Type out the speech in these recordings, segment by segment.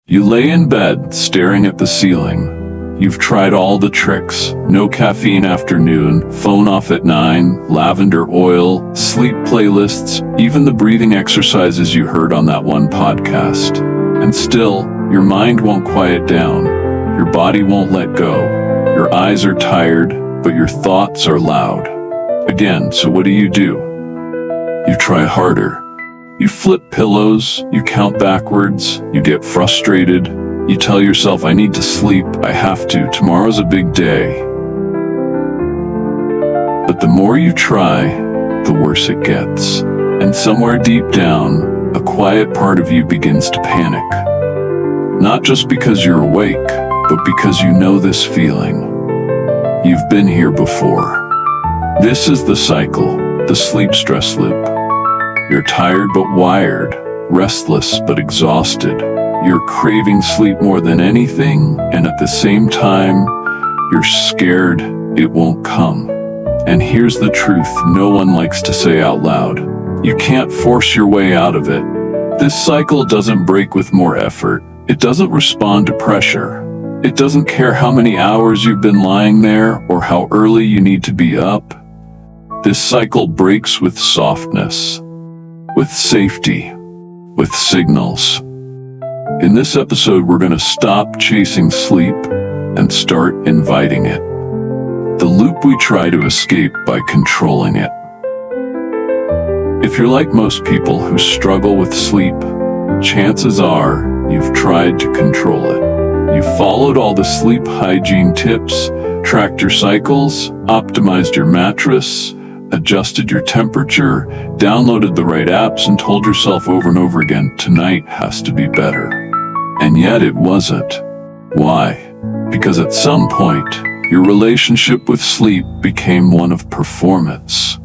You lay in bed, staring at the ceiling. You've tried all the tricks: no caffeine afternoon, phone off at 9, lavender oil, sleep playlists, even the breathing exercises you heard on that one podcast. And still, your mind won't quiet down. Your body won't let go. Your eyes are tired, but your thoughts are loud. Again, so what do? You try harder. You flip pillows, you count backwards, you get frustrated. You tell yourself, I need to sleep, I have to, tomorrow's a big day. But the more you try, the worse it gets. And somewhere deep down, a quiet part of you begins to panic. Not just because you're awake, but because you know this feeling. You've been here before. This is the cycle, the sleep stress loop. You're tired but wired, restless but exhausted. You're craving sleep more than anything, and at the same time, you're scared it won't come. And here's the truth no one likes to say out loud. You can't force your way out of it. This cycle doesn't break with more effort. It doesn't respond to pressure. It doesn't care how many hours you've been lying there or how early you need to be up. This cycle breaks with softness, with safety, with signals. In this episode, we're going to stop chasing sleep and start inviting it. The loop we try to escape by controlling it. If you're like most people who struggle with sleep, chances are you've tried to control it. You've followed all the sleep hygiene tips, tracked your cycles, optimized your mattress, adjusted your temperature, downloaded the right apps, and told yourself over and over again, tonight has to be better. And yet it wasn't. Why? Because at some point, your relationship with sleep became one of performance,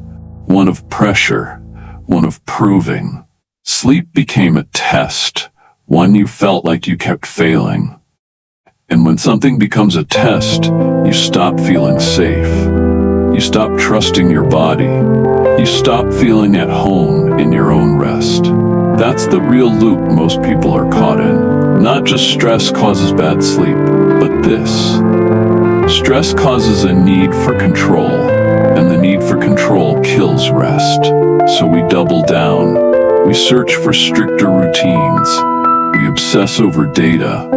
one of pressure, one of proving. Sleep became a test, one you felt like you kept failing. And when something becomes a test, you stop feeling safe. You stop trusting your body. You stop feeling at home in your own rest. That's the real loop most people are caught in. Not just stress causes bad sleep, but this. Stress causes a need for control, and the need for control kills rest. So we double down. We search for stricter routines. We obsess over data.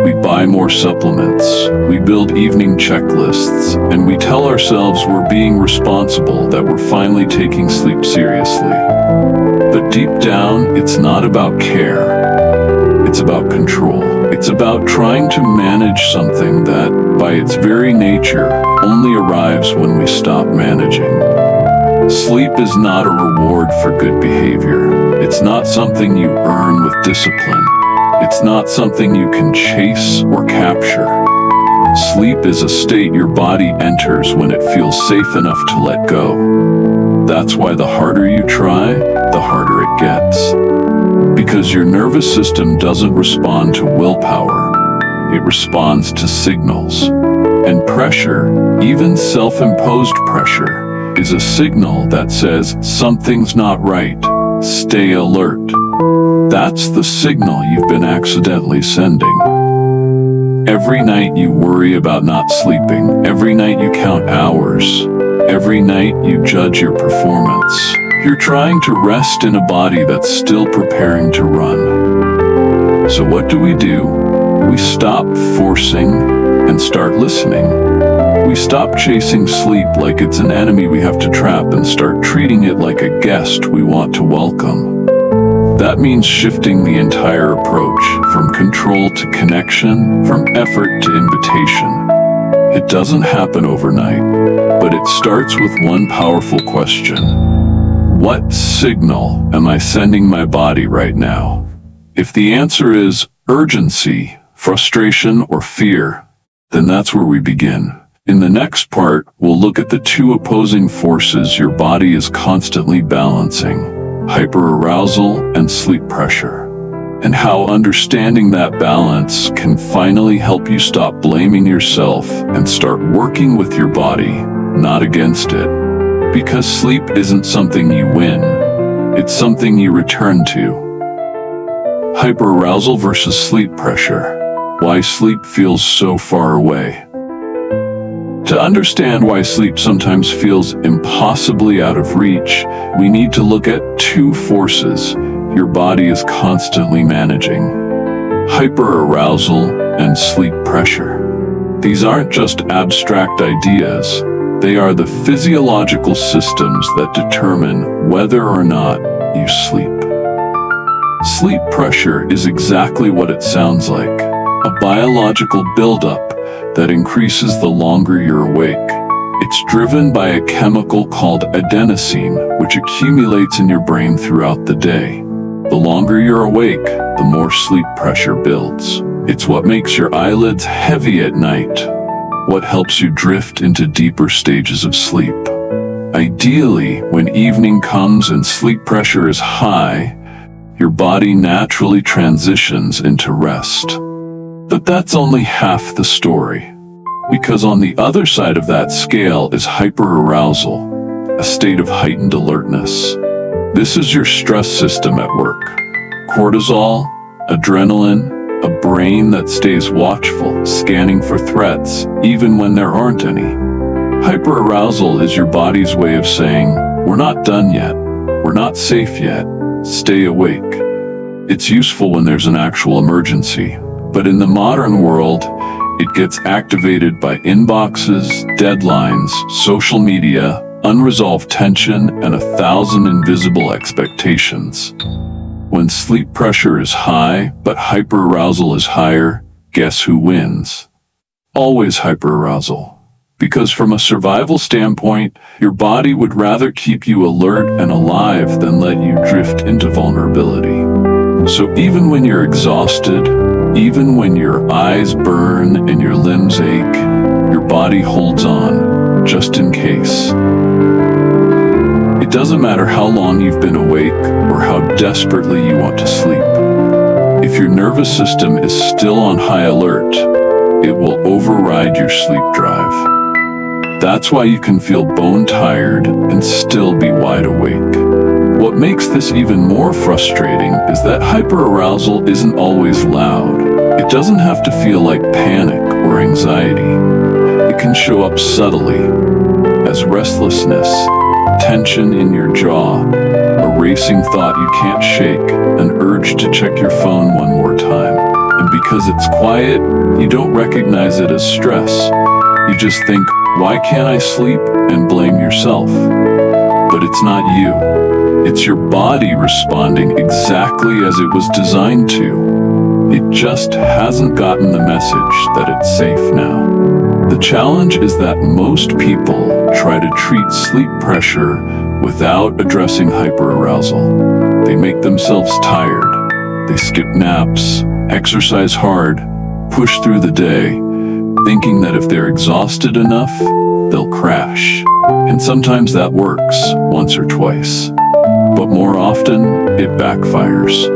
We buy more supplements, we build evening checklists, and we tell ourselves we're being responsible, that we're finally taking sleep seriously. But deep down, it's not about care. It's about control. It's about trying to manage something that, by its very nature, only arrives when we stop managing. Sleep is not a reward for good behavior. It's not something you earn with discipline. It's not something you can chase or capture. Sleep is a state your body enters when it feels safe enough to let go. That's why the harder you try, the harder it gets. Because your nervous system doesn't respond to willpower. It responds to signals. And pressure, even self-imposed pressure, is a signal that says something's not right. Stay alert. That's the signal you've been accidentally sending. Every night you worry about not sleeping. Every night you count hours. Every night you judge your performance. You're trying to rest in a body that's still preparing to run. So what do? We stop forcing and start listening. We stop chasing sleep like it's an enemy we have to trap and start treating it like a guest we want to welcome. That means shifting the entire approach, from control to connection, from effort to invitation. It doesn't happen overnight, but it starts with one powerful question. What signal am I sending my body right now? If the answer is urgency, frustration, or fear, then that's where we begin. In the next part, we'll look at the two opposing forces your body is constantly balancing: hyperarousal and sleep pressure, and how understanding that balance can finally help you stop blaming yourself and start working with your body, not against it. Because sleep isn't something you win, it's something you return to. Hyperarousal versus sleep pressure. Why sleep feels so far away. To understand why sleep sometimes feels impossibly out of reach, we need to look at two forces your body is constantly managing: hyperarousal and sleep pressure. These aren't just abstract ideas, they are the physiological systems that determine whether or not you sleep. Sleep pressure is exactly what it sounds like, a biological buildup that increases the longer you're awake. It's driven by a chemical called adenosine, which accumulates in your brain throughout the day. The longer you're awake, the more sleep pressure builds. It's what makes your eyelids heavy at night, what helps you drift into deeper stages of sleep. Ideally, when evening comes and sleep pressure is high, your body naturally transitions into rest. But that's only half the story. Because on the other side of that scale is hyperarousal, a state of heightened alertness. This is your stress system at work. Cortisol, adrenaline, a brain that stays watchful, scanning for threats, even when there aren't any. Hyperarousal is your body's way of saying, "We're not done yet. We're not safe yet. Stay awake." It's useful when there's an actual emergency, but in the modern world, it gets activated by inboxes, deadlines, social media, unresolved tension, and 1,000 invisible expectations. When sleep pressure is high, but hyperarousal is higher, guess who wins? Always hyperarousal. Because from a survival standpoint, your body would rather keep you alert and alive than let you drift into vulnerability. So even when you're exhausted, even when your eyes burn and your limbs ache, your body holds on, just in case. It doesn't matter how long you've been awake or how desperately you want to sleep. If your nervous system is still on high alert, it will override your sleep drive. That's why you can feel bone tired and still be wide awake. What makes this even more frustrating is that hyperarousal isn't always loud. It doesn't have to feel like panic or anxiety. It can show up subtly as restlessness, tension in your jaw, a racing thought you can't shake, an urge to check your phone one more time. And because it's quiet, you don't recognize it as stress. You just think, "Why can't I sleep?" and blame yourself. But it's not you. It's your body responding exactly as it was designed to. It just hasn't gotten the message that it's safe now. The challenge is that most people try to treat sleep pressure without addressing hyperarousal. They make themselves tired. They skip naps, exercise hard, push through the day, thinking that if they're exhausted enough, they'll crash. And sometimes that works, once or twice. But more often, it backfires.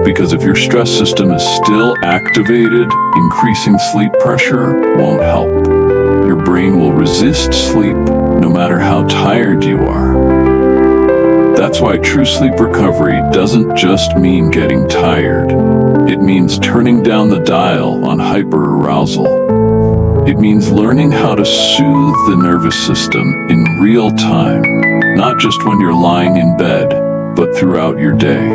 Because if your stress system is still activated, increasing sleep pressure won't help. Your brain will resist sleep no matter how tired you are. That's why true sleep recovery doesn't just mean getting tired. It means turning down the dial on hyperarousal. It means learning how to soothe the nervous system in real time, not just when you're lying in bed, but throughout your day.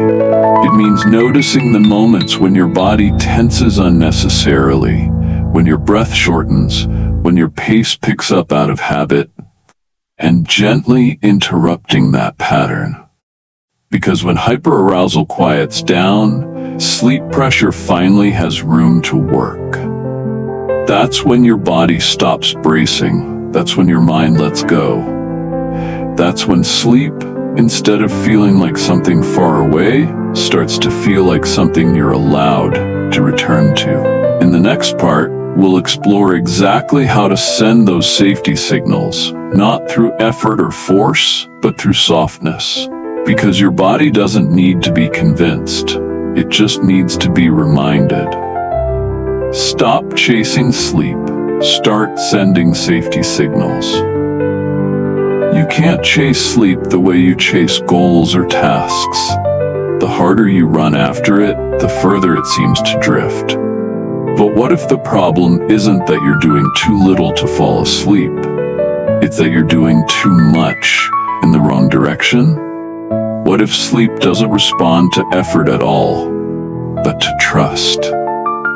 It means noticing the moments when your body tenses unnecessarily, when your breath shortens, when your pace picks up out of habit, and gently interrupting that pattern. Because when hyperarousal quiets down, sleep pressure finally has room to work. That's when your body stops bracing. That's when your mind lets go. That's when sleep, instead of feeling like something far away, starts to feel like something you're allowed to return to. In the next part, we'll explore exactly how to send those safety signals, not through effort or force, but through softness. Because your body doesn't need to be convinced. It just needs to be reminded. Stop chasing sleep. Start sending safety signals. You can't chase sleep the way you chase goals or tasks. The harder you run after it, the further it seems to drift. But what if the problem isn't that you're doing too little to fall asleep? It's that you're doing too much in the wrong direction? What if sleep doesn't respond to effort at all, but to trust?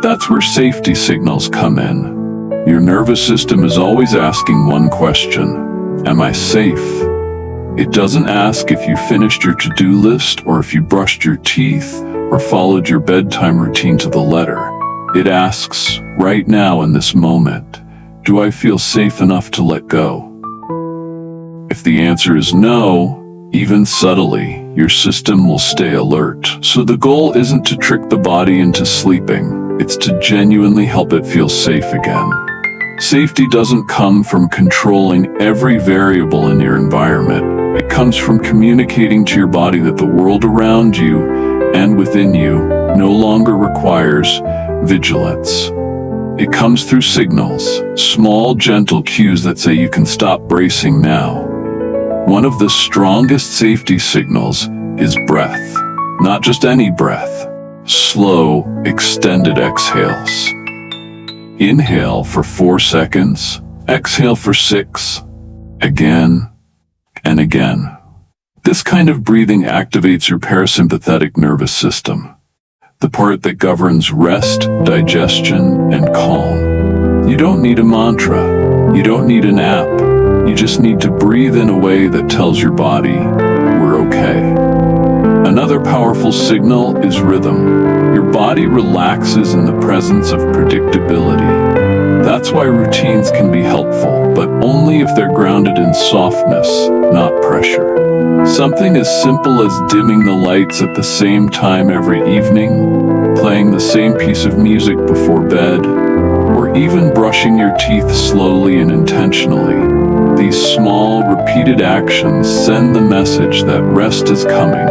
That's where safety signals come in. Your nervous system is always asking one question: am I safe? It doesn't ask if you finished your to-do list or if you brushed your teeth or followed your bedtime routine to the letter. It asks, right now in this moment, do I feel safe enough to let go? If the answer is no, even subtly, your system will stay alert. So the goal isn't to trick the body into sleeping, it's to genuinely help it feel safe again. Safety doesn't come from controlling every variable in your environment. It comes from communicating to your body that the world around you and within you no longer requires vigilance. It comes through signals, small, gentle cues that say you can stop bracing now. One of the strongest safety signals is breath. Not just any breath. Slow, extended exhales. Inhale for 4 seconds, exhale for 6, again and again. This kind of breathing activates your parasympathetic nervous system, the part that governs rest, digestion, and calm. You don't need a mantra. You don't need an app. You just need to breathe in a way that tells your body, we're okay. Another powerful signal is rhythm. Your body relaxes in the presence of predictability. That's why routines can be helpful, but only if they're grounded in softness, not pressure. Something as simple as dimming the lights at the same time every evening, playing the same piece of music before bed, or even brushing your teeth slowly and intentionally. These small, repeated actions send the message that rest is coming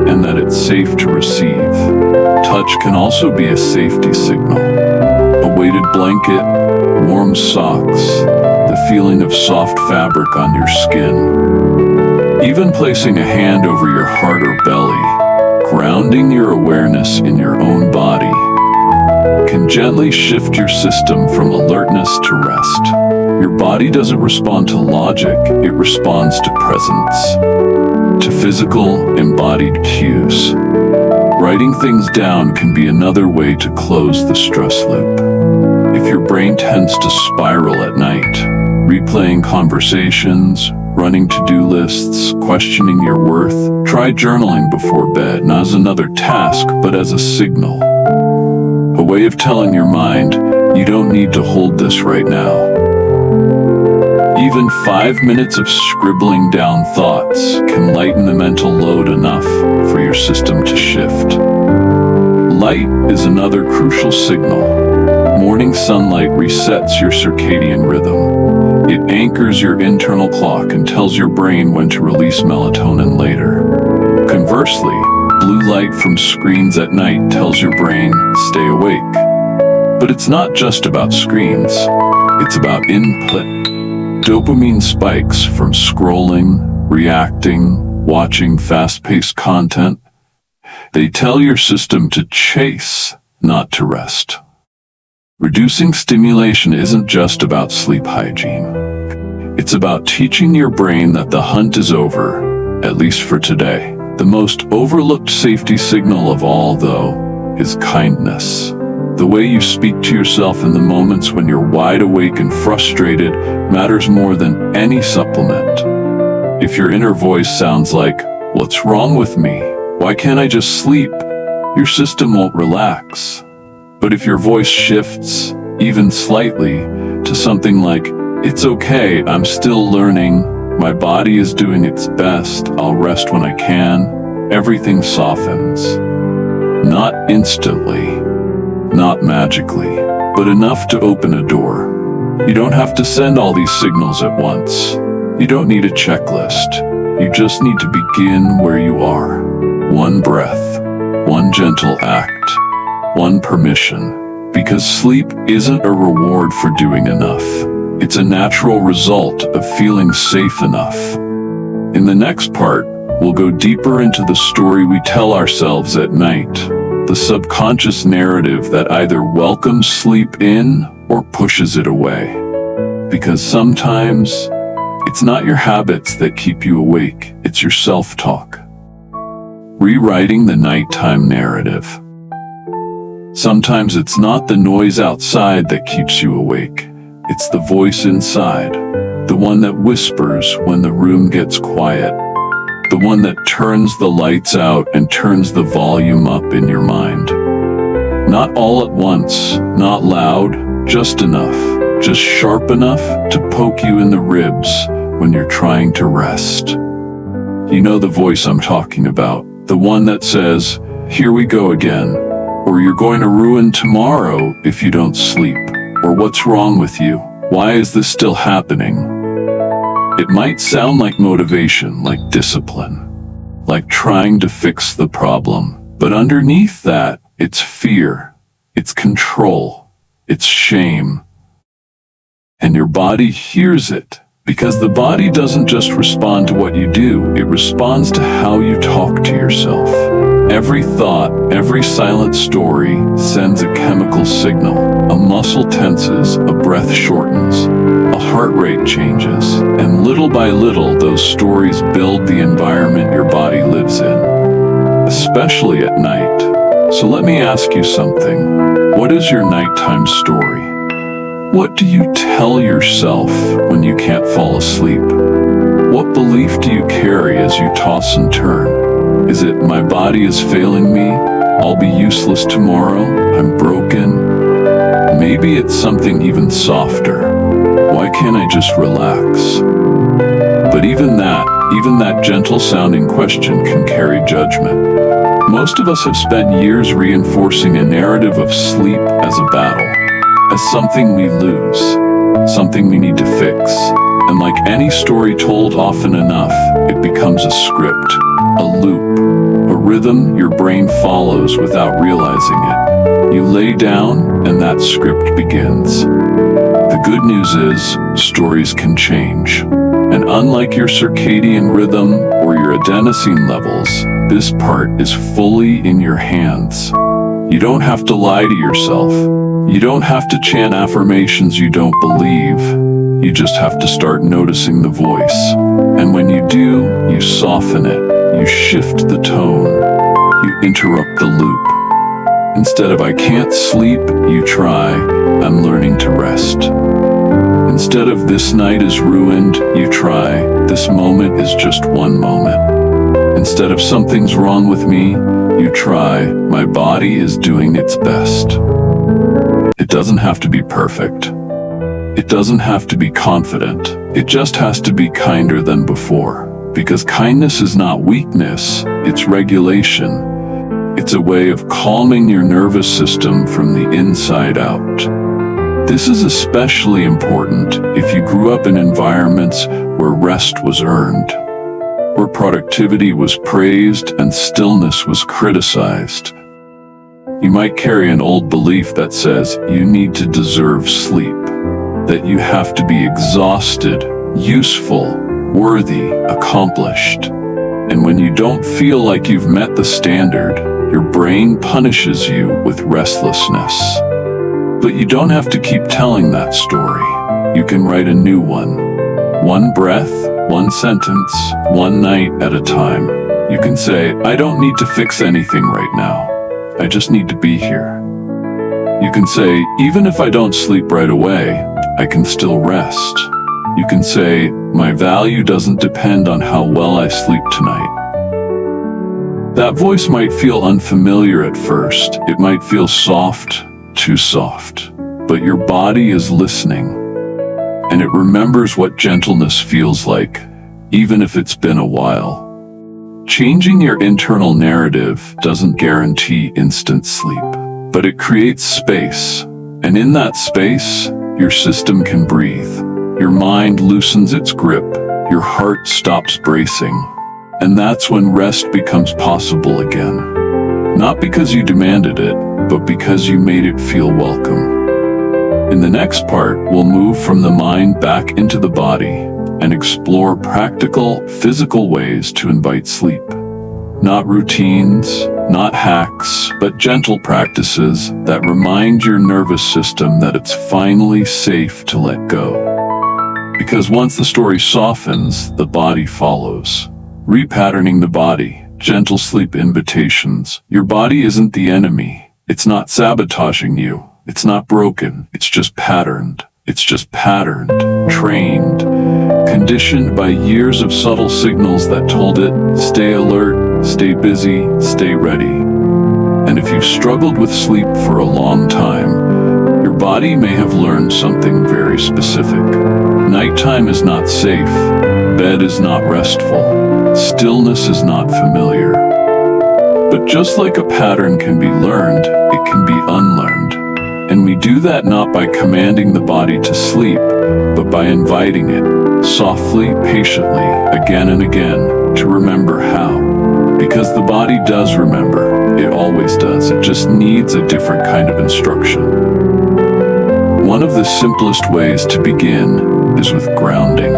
and that it's safe to receive. Touch can also be a safety signal. A weighted blanket, warm socks, the feeling of soft fabric on your skin. Even placing a hand over your heart or belly, grounding your awareness in your own body, can gently shift your system from alertness to rest. Your body doesn't respond to logic, it responds to presence, to physical, embodied cues. Writing things down can be another way to close the stress loop. If your brain tends to spiral at night, replaying conversations, running to-do lists, questioning your worth, try journaling before bed, not as another task, but as a signal. A way of telling your mind, you don't need to hold this right now. Even 5 minutes of scribbling down thoughts can lighten the mental load enough for your system to shift. Light is another crucial signal. Morning sunlight resets your circadian rhythm. It anchors your internal clock and tells your brain when to release melatonin later. Conversely, blue light from screens at night tells your brain, stay awake. But it's not just about screens, it's about input. Dopamine spikes from scrolling, reacting, watching fast-paced content. They tell your system to chase, not to rest. Reducing stimulation isn't just about sleep hygiene. It's about teaching your brain that the hunt is over, at least for today. The most overlooked safety signal of all, though, is kindness. The way you speak to yourself in the moments when you're wide awake and frustrated matters more than any supplement. If your inner voice sounds like, "What's wrong with me? Why can't I just sleep?" your system won't relax. But if your voice shifts, even slightly, to something like, "It's okay, I'm still learning, my body is doing its best, I'll rest when I can," everything softens. Not instantly. Not magically, but enough to open a door. You don't have to send all these signals at once. You don't need a checklist. You just need to begin where you are. One breath, one gentle act, one permission. Because sleep isn't a reward for doing enough. It's a natural result of feeling safe enough. In the next part, we'll go deeper into the story we tell ourselves at night, the subconscious narrative that either welcomes sleep in or pushes it away. Because sometimes, it's not your habits that keep you awake, it's your self-talk. Rewriting the nighttime narrative. Sometimes it's not the noise outside that keeps you awake, it's the voice inside, the one that whispers when the room gets quiet, the one that turns the lights out and turns the volume up in your mind. Not all at once, not loud, just enough. Just sharp enough to poke you in the ribs when you're trying to rest. You know the voice I'm talking about, the one that says, "Here we go again," or "You're going to ruin tomorrow if you don't sleep," or "What's wrong with you? Why is this still happening?" It might sound like motivation, like discipline, like trying to fix the problem, but underneath that, it's fear, it's control, it's shame. And your body hears it, because the body doesn't just respond to what you do, it responds to how you talk to yourself. Every thought, every silent story sends a chemical signal. A muscle tenses, a breath shortens, a heart rate changes, and little by little those stories build the environment your body lives in, especially at night. So let me ask you something. What is your nighttime story? What do you tell yourself when you can't fall asleep? What belief do you carry as you toss and turn? Is it, "My body is failing me, I'll be useless tomorrow, I'm broken"? Maybe it's something even softer. "Why can't I just relax?" But even that gentle-sounding question can carry judgment. Most of us have spent years reinforcing a narrative of sleep as a battle, as something we lose, something we need to fix. And like any story told often enough, it becomes a script, a loop, a rhythm your brain follows without realizing it. You lay down and that script begins. The good news is, stories can change. And unlike your circadian rhythm or your adenosine levels, this part is fully in your hands. You don't have to lie to yourself. You don't have to chant affirmations you don't believe. You just have to start noticing the voice. And when you do, you soften it. You shift the tone. You interrupt the loop. Instead of "I can't sleep," you try, "I'm learning to rest." Instead of "This night is ruined," you try, "This moment is just one moment." Instead of "Something's wrong with me," you try, "My body is doing its best." It doesn't have to be perfect. It doesn't have to be confident. It just has to be kinder than before. Because kindness is not weakness, it's regulation. It's a way of calming your nervous system from the inside out. This is especially important if you grew up in environments where rest was earned, where productivity was praised and stillness was criticized. You might carry an old belief that says you need to deserve sleep, that you have to be exhausted, useful, worthy, accomplished. And when you don't feel like you've met the standard, your brain punishes you with restlessness. But you don't have to keep telling that story. You can write a new one. One breath, one sentence, one night at a time. You can say, "I don't need to fix anything right now. I just need to be here." You can say, "Even if I don't sleep right away, I can still rest." You can say, "My value doesn't depend on how well I sleep tonight." That voice might feel unfamiliar at first. It might feel soft, too soft. But your body is listening. And it remembers what gentleness feels like, even if it's been a while. Changing your internal narrative doesn't guarantee instant sleep, but it creates space. And in that space, your system can breathe. Your mind loosens its grip. Your heart stops bracing. And that's when rest becomes possible again. Not because you demanded it, but because you made it feel welcome. In the next part, we'll move from the mind back into the body, and explore practical, physical ways to invite sleep. Not routines, not hacks, but gentle practices that remind your nervous system that it's finally safe to let go. Because once the story softens, the body follows. Repatterning the body, gentle sleep invitations. Your body isn't the enemy. It's not sabotaging you. It's not broken. It's just patterned. It's just patterned, trained, conditioned by years of subtle signals that told it, stay alert, stay busy, stay ready. And if you've struggled with sleep for a long time, your body may have learned something very specific. Nighttime is not safe. Bed is not restful. Stillness is not familiar. But just like a pattern can be learned, it can be unlearned. And we do that not by commanding the body to sleep, but by inviting it, softly, patiently, again and again, to remember how. Because the body does remember, it always does, it just needs a different kind of instruction. One of the simplest ways to begin is with grounding.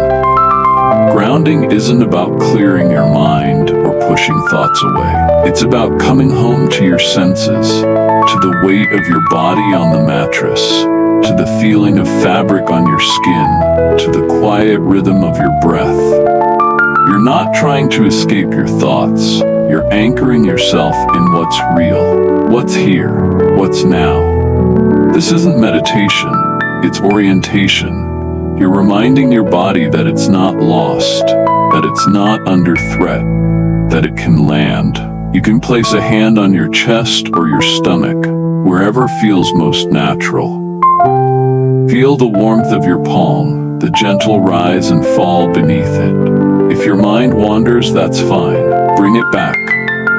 Grounding isn't about clearing your mind or pushing thoughts away. It's about coming home to your senses, to the weight of your body on the mattress, to the feeling of fabric on your skin, to the quiet rhythm of your breath. You're not trying to escape your thoughts. You're anchoring yourself in what's real, what's here, what's now. This isn't meditation, it's orientation. You're reminding your body that it's not lost, that it's not under threat, that it can land. You can place a hand on your chest or your stomach, wherever feels most natural. Feel the warmth of your palm, the gentle rise and fall beneath it. If your mind wanders, that's fine. Bring it back.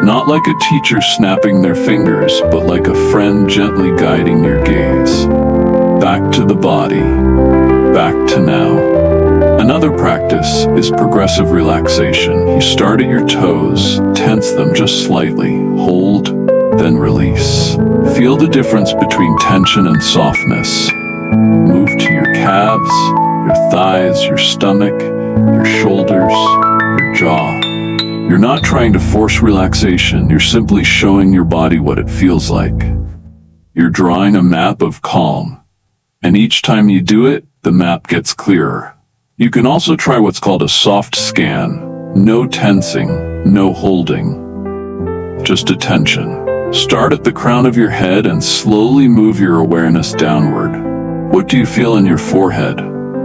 Not like a teacher snapping their fingers, but like a friend gently guiding your gaze. Back to the body. Back to now. Another practice is progressive relaxation. You start at your toes, tense them just slightly, hold, then release. Feel the difference between tension and softness. Move to your calves, your thighs, your stomach, your shoulders, your jaw. You're not trying to force relaxation, you're simply showing your body what it feels like. You're drawing a map of calm, and each time you do it, the map gets clearer. You can also try what's called a soft scan. No tensing, no holding, just attention. Start at the crown of your head and slowly move your awareness downward. What do you feel in your forehead,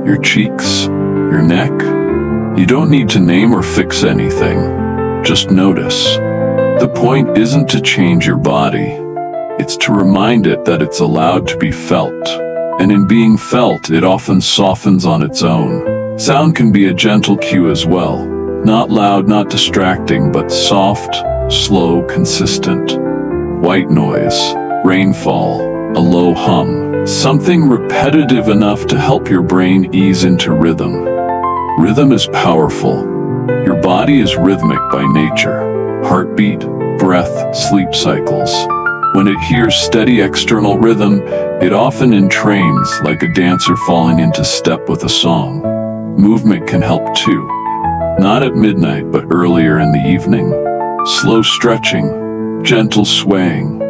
your cheeks, your neck? You don't need to name or fix anything. Just notice. The point isn't to change your body. It's to remind it that it's allowed to be felt. And in being felt, it often softens on its own. Sound can be a gentle cue as well. Not loud, not distracting, but soft, slow, consistent. White noise, rainfall, a low hum. Something repetitive enough to help your brain ease into rhythm. Rhythm is powerful. Your body is rhythmic by nature. Heartbeat, breath, sleep cycles. When it hears steady external rhythm, it often entrains like a dancer falling into step with a song. Movement can help too. Not at midnight, but earlier in the evening. Slow stretching, gentle swaying,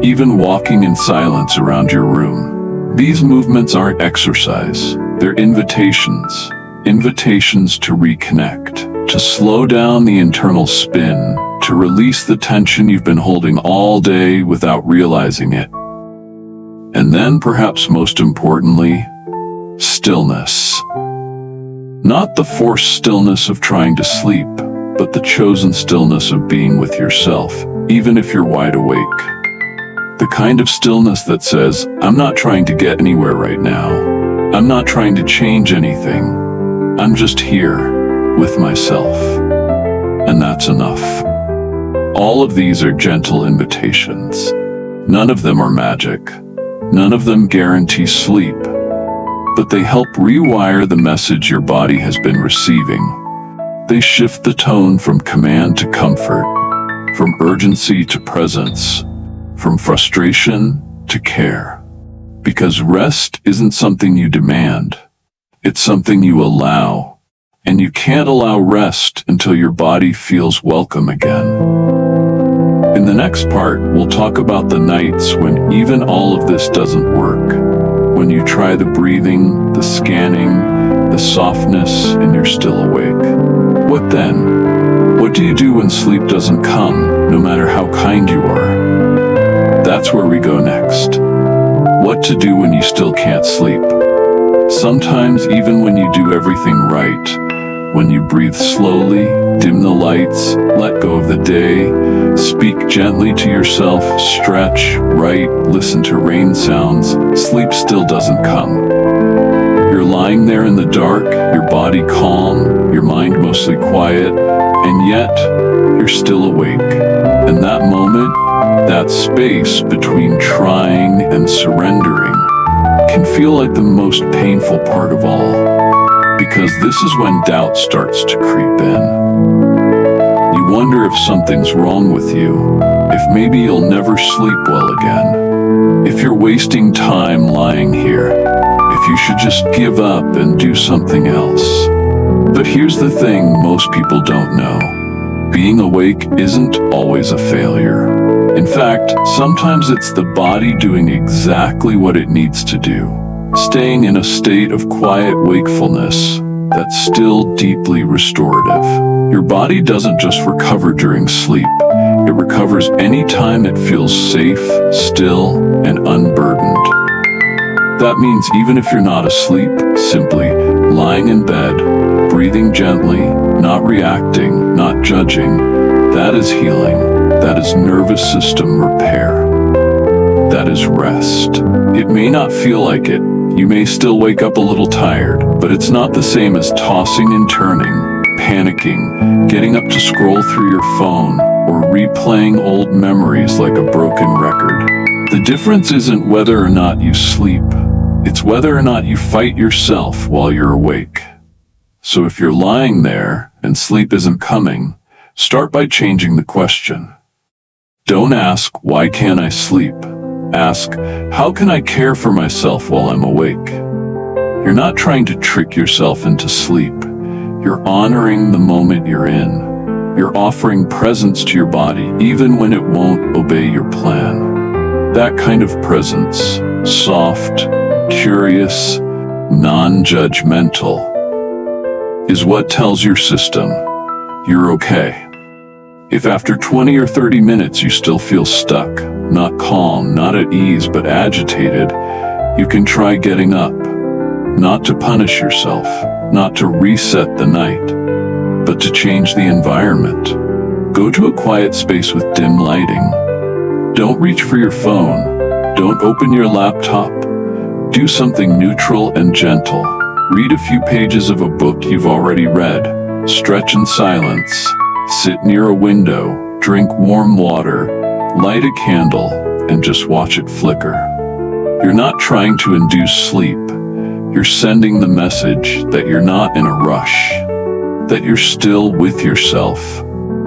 even walking in silence around your room. These movements aren't exercise, they're invitations. Invitations to reconnect, to slow down the internal spin, to release the tension you've been holding all day without realizing it. And then, perhaps most importantly, stillness. Not the forced stillness of trying to sleep, but the chosen stillness of being with yourself, even if you're wide awake. The kind of stillness that says, I'm not trying to get anywhere right now. I'm not trying to change anything. I'm just here, with myself. And that's enough. All of these are gentle invitations. None of them are magic. None of them guarantee sleep. But they help rewire the message your body has been receiving. They shift the tone from command to comfort, from urgency to presence, from frustration to care. Because rest isn't something you demand. It's something you allow. And you can't allow rest until your body feels welcome again. In the next part, we'll talk about the nights when even all of this doesn't work. When you try the breathing, the scanning, the softness, and you're still awake. What then? What do you do when sleep doesn't come, no matter how kind you are? That's where we go next. What to do when you still can't sleep. Sometimes even when you do everything right, when you breathe slowly, dim the lights, let go of the day, speak gently to yourself, stretch, write, listen to rain sounds, sleep still doesn't come. You're lying there in the dark, your body calm, your mind mostly quiet, and yet you're still awake. And that moment, that space between trying and surrendering, can feel like the most painful part of all. Because this is when doubt starts to creep in. You wonder if something's wrong with you, if maybe you'll never sleep well again, if you're wasting time lying here, if you should just give up and do something else. But here's the thing most people don't know. Being awake isn't always a failure. In fact, sometimes it's the body doing exactly what it needs to do. Staying in a state of quiet wakefulness that's still deeply restorative. Your body doesn't just recover during sleep. It recovers anytime it feels safe, still, and unburdened. That means even if you're not asleep, simply lying in bed, breathing gently, not reacting, not judging, that is healing. That is nervous system repair. That is rest. It may not feel like it. You may still wake up a little tired, but it's not the same as tossing and turning, panicking, getting up to scroll through your phone, or replaying old memories like a broken record. The difference isn't whether or not you sleep, it's whether or not you fight yourself while you're awake. So if you're lying there and sleep isn't coming, start by changing the question. Don't ask, why can't I sleep? Ask, how can I care for myself while I'm awake? You're not trying to trick yourself into sleep. You're honoring the moment you're in. You're offering presence to your body even when it won't obey your plan. That kind of presence, soft, curious, non-judgmental, is what tells your system you're okay. If after 20 or 30 minutes you still feel stuck, not calm, not at ease, but agitated, you can try getting up. Not to punish yourself, not to reset the night, but to change the environment. Go to a quiet space with dim lighting. Don't reach for your phone. Don't open your laptop. Do something neutral and gentle. Read a few pages of a book you've already read. Stretch in silence. Sit near a window. Drink warm water. Light a candle and just watch it flicker. You're not trying to induce sleep. You're sending the message that you're not in a rush, that you're still with yourself,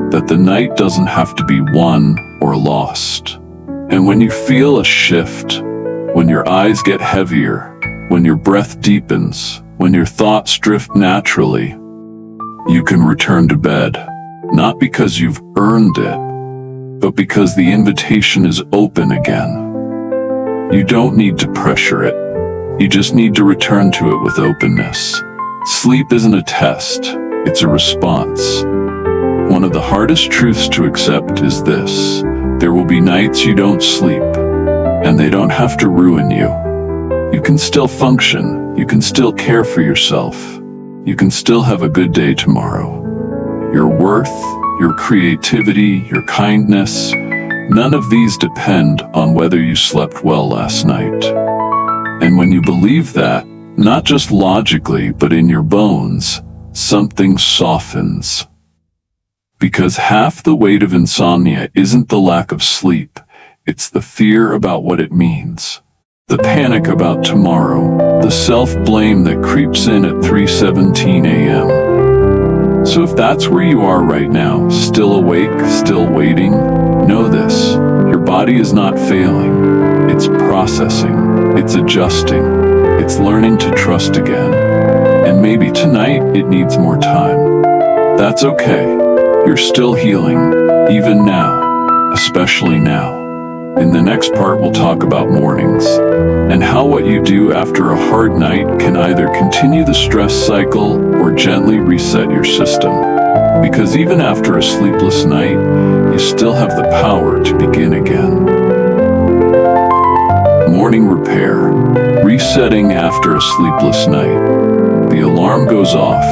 that the night doesn't have to be won or lost. And when you feel a shift, when your eyes get heavier, when your breath deepens, when your thoughts drift naturally, you can return to bed, not because you've earned it, but because the invitation is open again. You don't need to pressure it. You just need to return to it with openness. Sleep isn't a test, it's a response. One of the hardest truths to accept is this: there will be nights you don't sleep, and they don't have to ruin you. You can still function, you can still care for yourself, you can still have a good day tomorrow. Your worth, your creativity, your kindness, none of these depend on whether you slept well last night. And when you believe that, not just logically, but in your bones, something softens. Because half the weight of insomnia isn't the lack of sleep, it's the fear about what it means. The panic about tomorrow, the self-blame that creeps in at 3:17 a.m. So if that's where you are right now, still awake, still waiting, know this: your body is not failing. It's processing, it's adjusting, it's learning to trust again. And maybe tonight it needs more time. That's okay. You're still healing, even now, especially now. In the next part, we'll talk about mornings and how what you do after a hard night can either continue the stress cycle or gently reset your system. Because even after a sleepless night, you still have the power to begin again. Morning repair. Resetting after a sleepless night. The alarm goes off,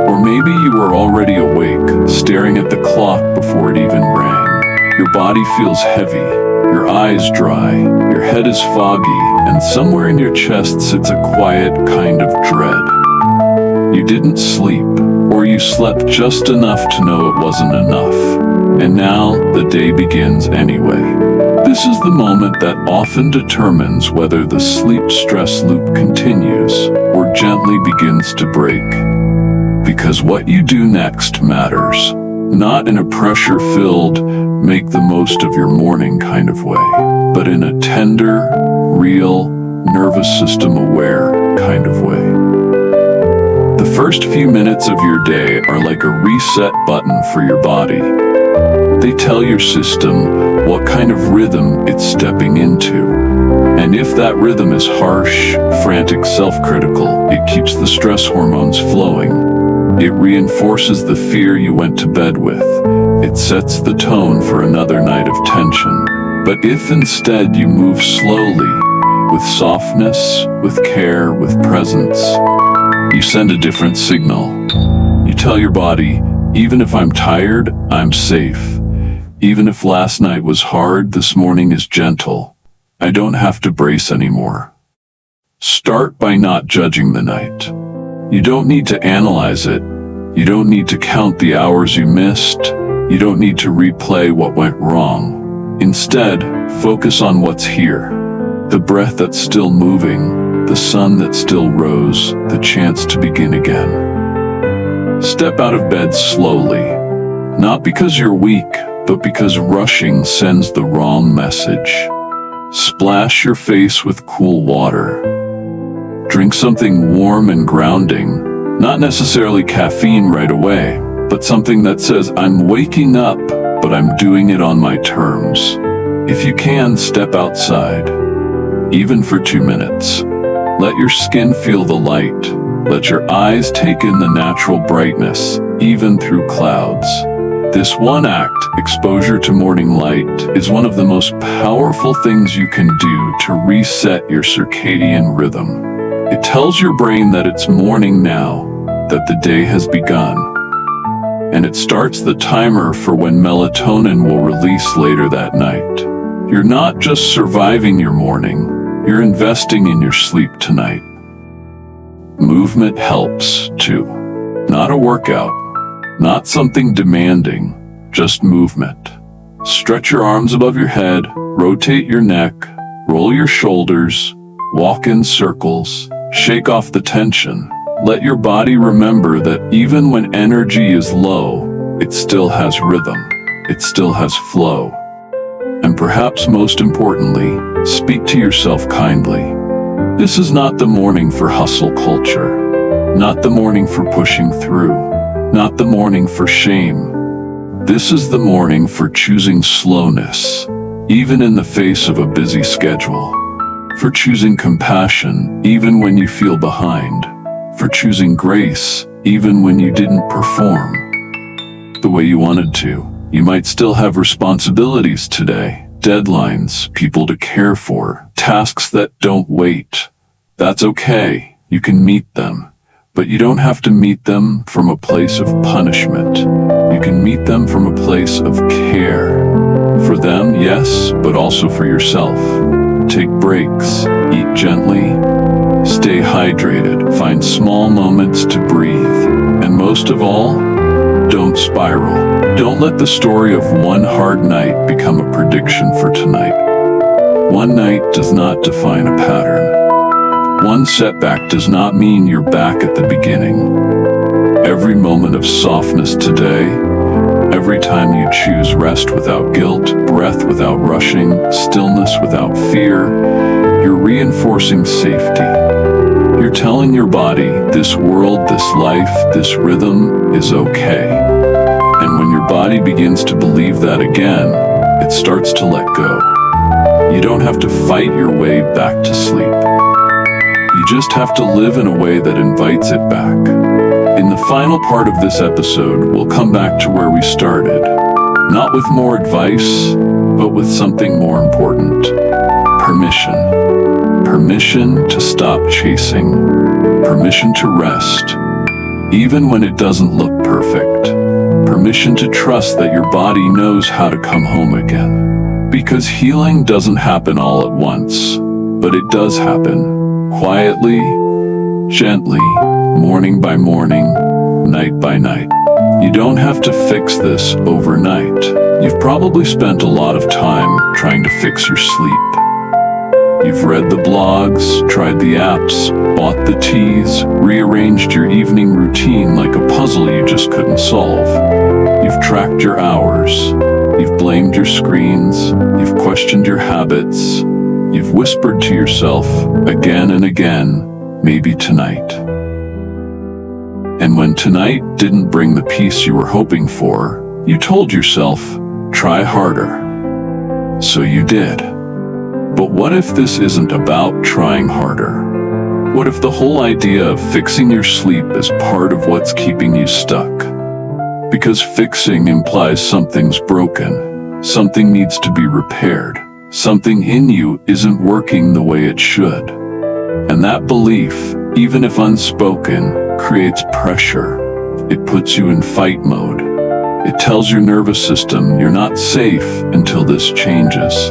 or maybe you are already awake, staring at the clock before it even rang. Your body feels heavy, your eyes dry, your head is foggy, and somewhere in your chest sits a quiet kind of dread. You didn't sleep, or you slept just enough to know it wasn't enough. And now the day begins anyway. This is the moment that often determines whether the sleep-stress loop continues or gently begins to break. Because what you do next matters, not in a pressure-filled, make the most of your morning kind of way, but in a tender, real, nervous system-aware kind of way. The first few minutes of your day are like a reset button for your body. They tell your system what kind of rhythm it's stepping into. And if that rhythm is harsh, frantic, self-critical, it keeps the stress hormones flowing. It reinforces the fear you went to bed with. It sets the tone for another night of tension. But if instead you move slowly, with softness, with care, with presence, you send a different signal. You tell your body, even if I'm tired, I'm safe. Even if last night was hard, this morning is gentle. I don't have to brace anymore. Start by not judging the night. You don't need to analyze it. You don't need to count the hours you missed. You don't need to replay what went wrong. Instead, focus on what's here. The breath that's still moving, the sun that still rose, the chance to begin again. Step out of bed slowly, not because you're weak, but because rushing sends the wrong message. Splash your face with cool water. Drink something warm and grounding, not necessarily caffeine right away, but something that says, I'm waking up, but I'm doing it on my terms. If you can, step outside, even for 2 minutes. Let your skin feel the light. Let your eyes take in the natural brightness, even through clouds. This one act, exposure to morning light, is one of the most powerful things you can do to reset your circadian rhythm. It tells your brain that it's morning now, that the day has begun. And it starts the timer for when melatonin will release later that night. You're not just surviving your morning, you're investing in your sleep tonight. Movement helps, too. Not a workout. Not something demanding, just movement. Stretch your arms above your head, rotate your neck, roll your shoulders, walk in circles, shake off the tension. Let your body remember that even when energy is low, it still has rhythm, it still has flow. And perhaps most importantly, speak to yourself kindly. This is not the morning for hustle culture, not the morning for pushing through. Not the morning for shame. This is the morning for choosing slowness, even in the face of a busy schedule. For choosing compassion, even when you feel behind. For choosing grace, even when you didn't perform the way you wanted to. You might still have responsibilities today, deadlines, people to care for, tasks that don't wait. That's okay. You can meet them. But you don't have to meet them from a place of punishment. You can meet them from a place of care. For them, yes, but also for yourself. Take breaks, eat gently, stay hydrated, find small moments to breathe. And most of all, don't spiral. Don't let the story of one hard night become a prediction for tonight. One night does not define a pattern. One setback does not mean you're back at the beginning. Every moment of softness today, every time you choose rest without guilt, breath without rushing, stillness without fear, you're reinforcing safety. You're telling your body, this world, this life, this rhythm is okay. And when your body begins to believe that again, it starts to let go. You don't have to fight your way back to sleep. You just have to live in a way that invites it back. In the final part of this episode, we'll come back to where we started. Not with more advice, but with something more important. Permission. Permission to stop chasing. Permission to rest, even when it doesn't look perfect. Permission to trust that your body knows how to come home again. Because healing doesn't happen all at once, but it does happen quietly, gently, morning by morning, night by night. You don't have to fix this overnight. You've probably spent a lot of time trying to fix your sleep. You've read the blogs, tried the apps, bought the teas, rearranged your evening routine like a puzzle you just couldn't solve. You've tracked your hours. You've blamed your screens. You've questioned your habits. You've whispered to yourself again and again, maybe tonight. And when tonight didn't bring the peace you were hoping for, you told yourself, try harder. So you did. But what if this isn't about trying harder? What if the whole idea of fixing your sleep is part of what's keeping you stuck? Because fixing implies something's broken, something needs to be repaired, something in you isn't working the way it should. And that belief, even if unspoken, creates pressure. It puts you in fight mode. It tells your nervous system you're not safe until this changes.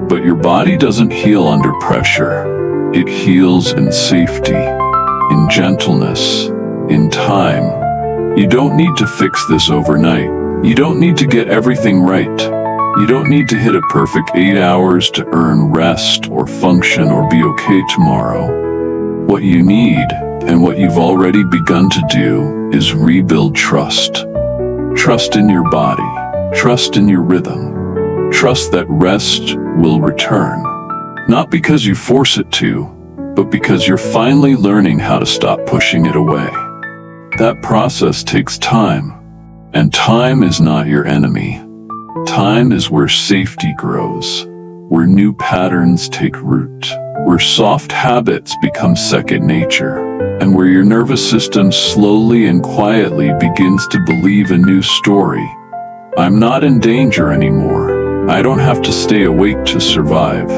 But your body doesn't heal under pressure. It heals in safety, in gentleness, in time. You don't need to fix this overnight. You don't need to get everything right. You don't need to hit a perfect 8 hours to earn rest or function or be okay tomorrow. What you need, and what you've already begun to do, is rebuild trust. Trust in your body. Trust in your rhythm. Trust that rest will return. Not because you force it to, but because you're finally learning how to stop pushing it away. That process takes time, and time is not your enemy. Time is where safety grows, where new patterns take root, where soft habits become second nature, and where your nervous system slowly and quietly begins to believe a new story. I'm not in danger anymore. I don't have to stay awake to survive.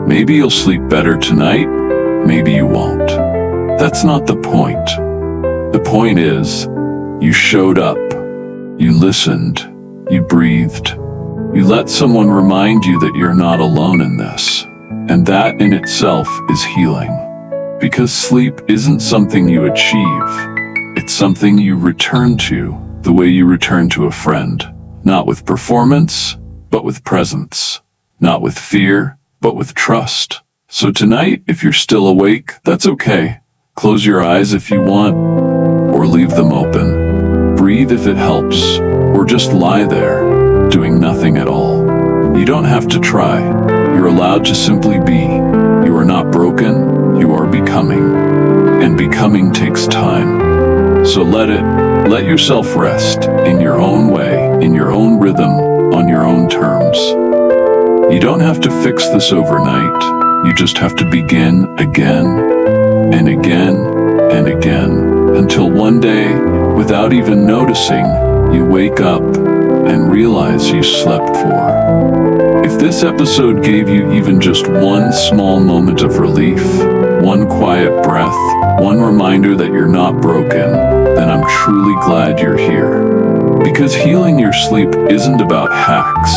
Maybe you'll sleep better tonight, maybe you won't. That's not the point. The point is, you showed up, you listened, you breathed, you let someone remind you that you're not alone in this. And that in itself is healing. Because sleep isn't something you achieve, it's something you return to, the way you return to a friend. Not with performance, but with presence. Not with fear, but with trust. So tonight, if you're still awake, that's okay. Close your eyes if you want, or leave them open. Breathe if it helps, or just lie there, doing nothing at all. You don't have to try. You're allowed to simply be. You are not broken, you are becoming. And becoming takes time. So let yourself rest in your own way, in your own rhythm, on your own terms. You don't have to fix this overnight. You just have to begin again and again and again until one day, without even noticing, you wake up and realize you slept for. If this episode gave you even just one small moment of relief, one quiet breath, one reminder that you're not broken, then I'm truly glad you're here. Because healing your sleep isn't about hacks.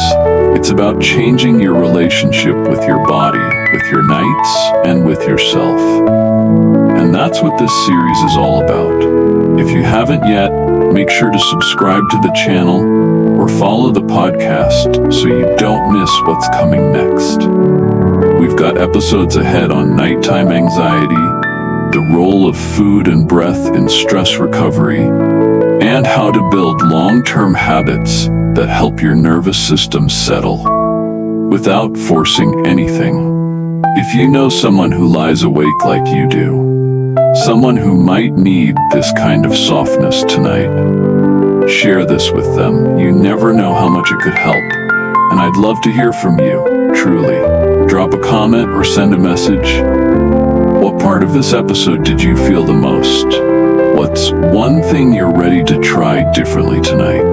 It's about changing your relationship with your body, with your nights, and with yourself. And that's what this series is all about. If you haven't yet, make sure to subscribe to the channel or follow the podcast so you don't miss what's coming next. We've got episodes ahead on nighttime anxiety, the role of food and breath in stress recovery, and how to build long-term habits that help your nervous system settle without forcing anything. If you know someone who lies awake like you do, someone who might need this kind of softness tonight, share this with them. You never know how much it could help, and I'd love to hear from you, truly. Drop a comment or send a message. What part of this episode did you feel the most? What's one thing you're ready to try differently tonight?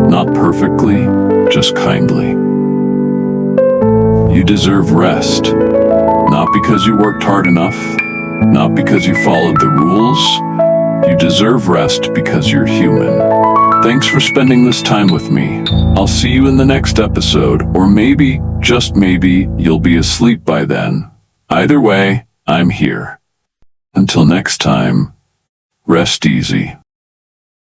Not perfectly, just kindly. You deserve rest, not because you worked hard enough, not because you followed the rules. You deserve rest because you're human. Thanks for spending this time with me. I'll see you in the next episode, or maybe, just maybe, you'll be asleep by then. Either way, I'm here. Until next time, rest easy.